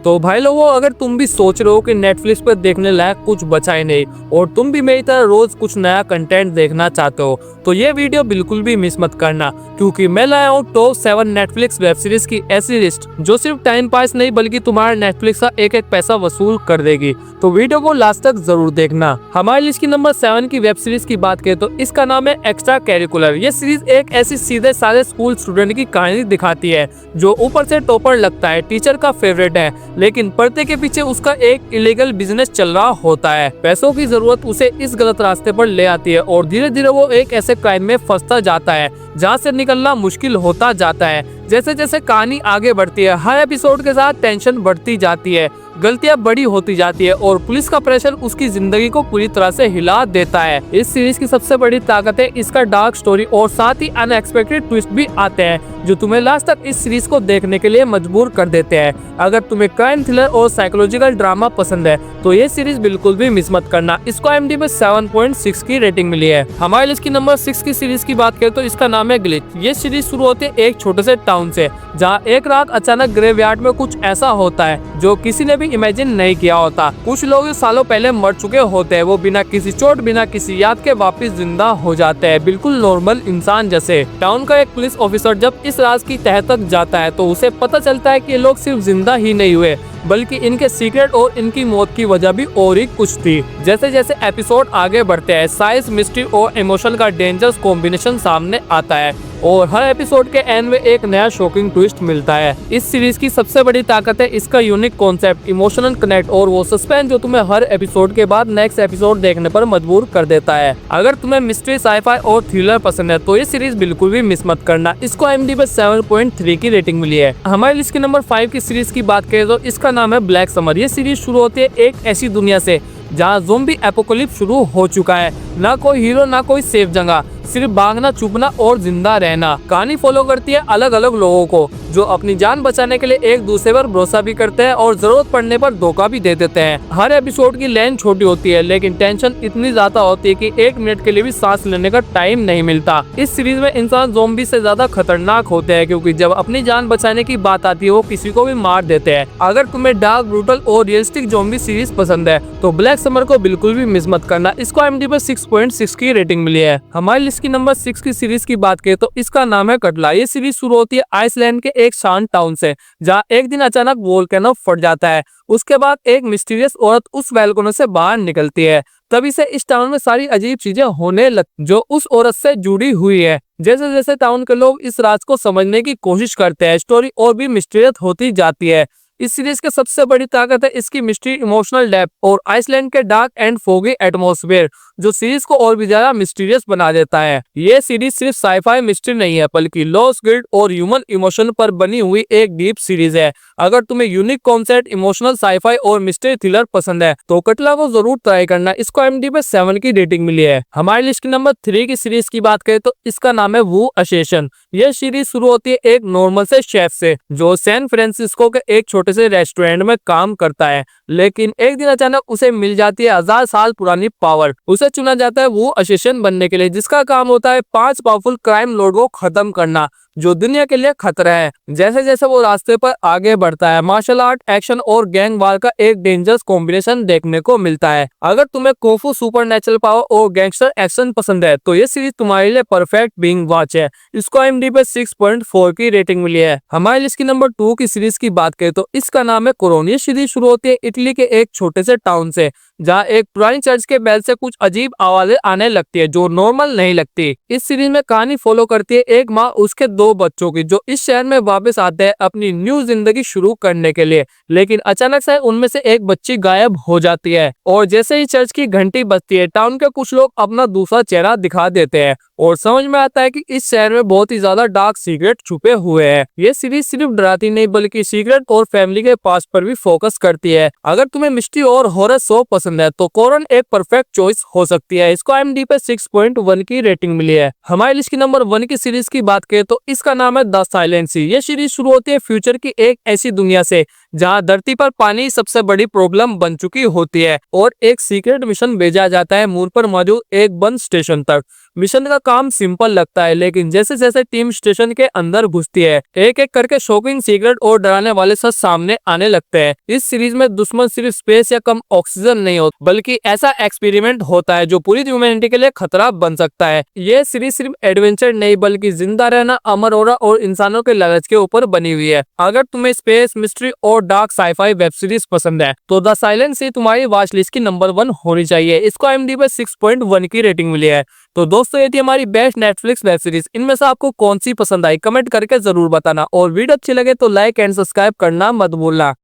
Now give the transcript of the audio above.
तो भाई लोगों, अगर तुम भी सोच रहे हो कि नेटफ्लिक्स पर देखने लायक कुछ बचा ही नहीं और तुम भी मेरी तरह रोज कुछ नया कंटेंट देखना चाहते हो, तो ये वीडियो बिल्कुल भी मिस मत करना, क्योंकि मैं लाया हूँ टॉप 7 नेटफ्लिक्स वेब सीरीज की ऐसी लिस्ट जो सिर्फ टाइम पास नहीं बल्कि तुम्हारा नेटफ्लिक्स का एक एक पैसा वसूल कर देगी। तो वीडियो को लास्ट तक जरूर देखना। हमारी लिस्ट की नंबर 7 की वेब सीरीज की बात करें तो इसका नाम है एक्स्ट्रा कैरिकुलर। ये सीरीज एक ऐसी सीधे साधे स्कूल स्टूडेंट की कहानी दिखाती है जो ऊपर से टॉपर लगता है, टीचर का फेवरेट है, लेकिन पर्दे के पीछे उसका एक इलीगल बिजनेस चल रहा होता है। पैसों की जरूरत उसे इस गलत रास्ते पर ले आती है और धीरे धीरे वो एक ऐसे क्राइम में फंसता जाता है जहाँ से निकलना मुश्किल होता जाता है। जैसे जैसे कहानी आगे बढ़ती है, हर एपिसोड के साथ टेंशन बढ़ती जाती है, गलतियां बड़ी होती जाती है और पुलिस का प्रेशर उसकी जिंदगी को पूरी तरह से हिला देता है। इस सीरीज की सबसे बड़ी ताकत है इसका डार्क स्टोरी और साथ ही अनएक्सपेक्टेड ट्विस्ट भी आते हैं जो तुम्हें लास्ट तक इस सीरीज को देखने के लिए मजबूर कर देते हैं। अगर तुम्हें क्राइम थ्रिलर और साइकोलॉजिकल ड्रामा पसंद है तो ये सीरीज बिल्कुल भी मिस मत करना। इसको IMDb 7.6 की रेटिंग मिली है। हमारी लिस्ट की नंबर 6 की सीरीज की बात करें तो इसका नाम है ग्लिच। ये सीरीज शुरू होती है एक छोटे से टाउन से, जहाँ एक रात अचानक ग्रेवयार्ड में कुछ ऐसा होता है जो किसी ने भी इमेजिन नहीं किया होता। कुछ लोग सालों पहले मर चुके होते हैं, वो बिना किसी चोट बिना किसी याद के वापस जिंदा हो जाते हैं, बिल्कुल नॉर्मल इंसान जैसे। टाउन का एक पुलिस ऑफिसर जब इस राज की तह तक जाता है तो उसे पता चलता है कि ये लोग सिर्फ जिंदा ही नहीं हुए बल्कि इनके सीक्रेट और इनकी मौत की वजह भी और ही कुछ थी। जैसे जैसे एपिसोड आगे बढ़ते हैं, साइंस, मिस्ट्री और इमोशन का डेंजरस कॉम्बिनेशन सामने आता है और हर एपिसोड के एंड में एक नया शॉकिंग ट्विस्ट मिलता है। इस सीरीज की सबसे बड़ी ताकत है इसका यूनिक कॉन्सेप्ट, इमोशनल कनेक्ट और वो सस्पेंस जो तुम्हें हर एपिसोड के बाद नेक्स्ट एपिसोड देखने पर मजबूर कर देता है। अगर तुम्हें मिस्ट्री, साईफाई और थ्रिलर पसंद है तो ये सीरीज बिल्कुल भी मिस मत करना। इसको IMDb 7.3 की रेटिंग मिली है। हमारी लिस्ट की नंबर 5 की सीरीज की बात करें तो इसका नाम है ब्लैक समर। ये सीरीज शुरू होती है एक ऐसी दुनिया से जहाँ ज़ोंबी एपोकलिप्स शुरू हो चुका है। ना कोई हीरो ना कोई सेफ जगह, सिर्फ भागना, छुपना और जिंदा रहना। कहानी फॉलो करती है अलग अलग लोगों को जो अपनी जान बचाने के लिए एक दूसरे पर भरोसा भी करते हैं और जरूरत पड़ने पर धोखा भी दे देते हैं। हर एपिसोड की लेंथ छोटी होती है लेकिन टेंशन इतनी ज्यादा होती है कि 1 मिनट के लिए भी सांस लेने का टाइम नहीं मिलता। इस सीरीज में इंसान ज़ोंबी से ज्यादा खतरनाक होते हैं क्योंकि जब अपनी जान बचाने की बात आती है वो किसी को भी मार देते हैं। अगर तुम्हें डार्क, ब्रूटल और रियलिस्टिक ज़ोंबी सीरीज पसंद है तो ब्लैक समर को बिल्कुल भी मिस मत करना। इसको IMDb 6.6 की रेटिंग मिली है। हमारी लिस्ट की नंबर 6 की सीरीज की बात करें तो इसका नाम है कटला। ये सीरीज शुरू होती है आइसलैंड के एक शांत टाउन से, जहाँ एक दिन अचानक वोल्केनो फट जाता है। उसके बाद एक मिस्टीरियस औरत उस वोल्केनो से बाहर निकलती है। तभी से इस टाउन में सारी अजीब चीजें होने लगती जो उस औरत से जुड़ी हुई है। जैसे जैसे टाउन के लोग इस राज को समझने की कोशिश करते हैं, स्टोरी और भी मिस्टीरियस होती जाती है। इस सीरीज की सबसे बड़ी ताकत है इसकी मिस्ट्री, इमोशनल डेप्थ और आइसलैंड के डार्क एंड फोगी एटमॉस्फेयर जो सीरीज को और भी ज्यादा मिस्टीरियस बना देता है। ये सीरीज सिर्फ साईफाई मिस्ट्री नहीं है बल्कि लॉस, गिल्ट और ह्यूमन इमोशन पर बनी हुई एक डीप सीरीज है। अगर तुम्हें यूनिक कॉन्सेप्ट, इमोशनल, साईफाई और मिस्ट्री थ्रिलर पसंद है तो कटला को जरूर ट्राई करना। इसको IMDb 7 की रेटिंग मिली है। हमारी लिस्ट की नंबर 3 की सीरीज की बात करें तो इसका नाम है वू असेसन। यह सीरीज शुरू होती है एक नॉर्मल से शेफ से जो सैन फ्रांसिस्को के एक छोटे से रेस्टोरेंट में काम करता है, लेकिन एक दिन अचानक उसे मिल जाती है 1000 साल पुरानी पावर। उसे चुना जाता है वो असिस्टेंट बनने के लिए जिसका काम होता है 5 पावरफुल क्राइम लॉर्ड को खत्म करना जो दुनिया के लिए खतरा है। जैसे जैसे वो रास्ते पर आगे बढ़ता है, मार्शल आर्ट, एक्शन और गैंग वार का एक डेंजरस कॉम्बिनेशन देखने को मिलता है। अगर तुम्हें कुंफू, सुपरनेचुरल पावर और गैंगस्टर एक्शन पसंद है तो ये सीरीज तुम्हारे लिए परफेक्ट बिंग वॉच है। इसको IMDb 6.4 की रेटिंग मिली है। हमारी लिस्ट की नंबर 2 की सीरीज की बात करें तो इसका नाम है कोरोन। ये सीरीज शुरू होती है इटली के एक छोटे से टाउन से, जहाँ एक पुरानी चर्च के बेल से कुछ अजीब आवाजें आने लगती है जो नॉर्मल नहीं लगती। इस सीरीज में कहानी फॉलो करती है एक माँ उसके 2 बच्चों की जो इस शहर में वापस आते हैं अपनी न्यू जिंदगी शुरू करने के लिए, लेकिन अचानक से उनमें से एक बच्ची गायब हो जाती है और जैसे ही चर्च की घंटी बजती है टाउन के कुछ लोग अपना दूसरा चेहरा दिखा देते हैं और समझ में आता है कि इस शहर में बहुत ही ज्यादा डार्क सीक्रेट छुपे हुए हैं। ये सीरीज सिर्फ डराती नहीं बल्कि सीक्रेट और फैमिली के पास पर भी फोकस करती है। अगर तुम्हें मिस्ट्री और हॉरर शो पसंद है तो कोरन एक परफेक्ट चॉइस हो सकती है। इसको IMDb 6.1 की रेटिंग मिली है। हमारी लिस्ट की नंबर 1 की सीरीज की बात करें तो इसका नाम है द साइलेंट सी। ये सीरीज शुरू होती है फ्यूचर की एक ऐसी दुनिया से जहाँ धरती पर पानी सबसे बड़ी प्रॉब्लम बन चुकी होती है और एक सीक्रेट मिशन भेजा जाता है मून पर मौजूद एक बंद स्टेशन तक। मिशन का काम सिंपल लगता है, लेकिन जैसे जैसे टीम स्टेशन के अंदर घुसती है एक एक करके शॉकिंग सीक्रेट और डराने वाले सच सामने आने लगते हैं। इस सीरीज में दुश्मन सिर्फ स्पेस या कम ऑक्सीजन नहीं होता, बल्कि ऐसा एक्सपेरिमेंट होता है जो पूरी ह्यूमैनिटी के लिए खतरा बन सकता है। ये सीरीज सिर्फ एडवेंचर नहीं बल्कि जिंदा रहना, अमर होना और इंसानों के लालच के ऊपर बनी हुई है। अगर तुम्हें स्पेस, मिस्ट्री और डार्क साईफाई वेब सीरीज पसंद है तो द साइलेंट सी तुम्हारी वॉच लिस्ट की नंबर 1 होनी चाहिए। इसको IMDb पे 6.1 की रेटिंग मिली है। तो दोस्तों ये थी हमारी बेस्ट नेटफ्लिक्स वेब सीरीज। इनमें से आपको कौन सी पसंद आई कमेंट करके जरूर बताना, और वीडियो अच्छी लगे तो लाइक एंड सब्सक्राइब करना मत भूलना।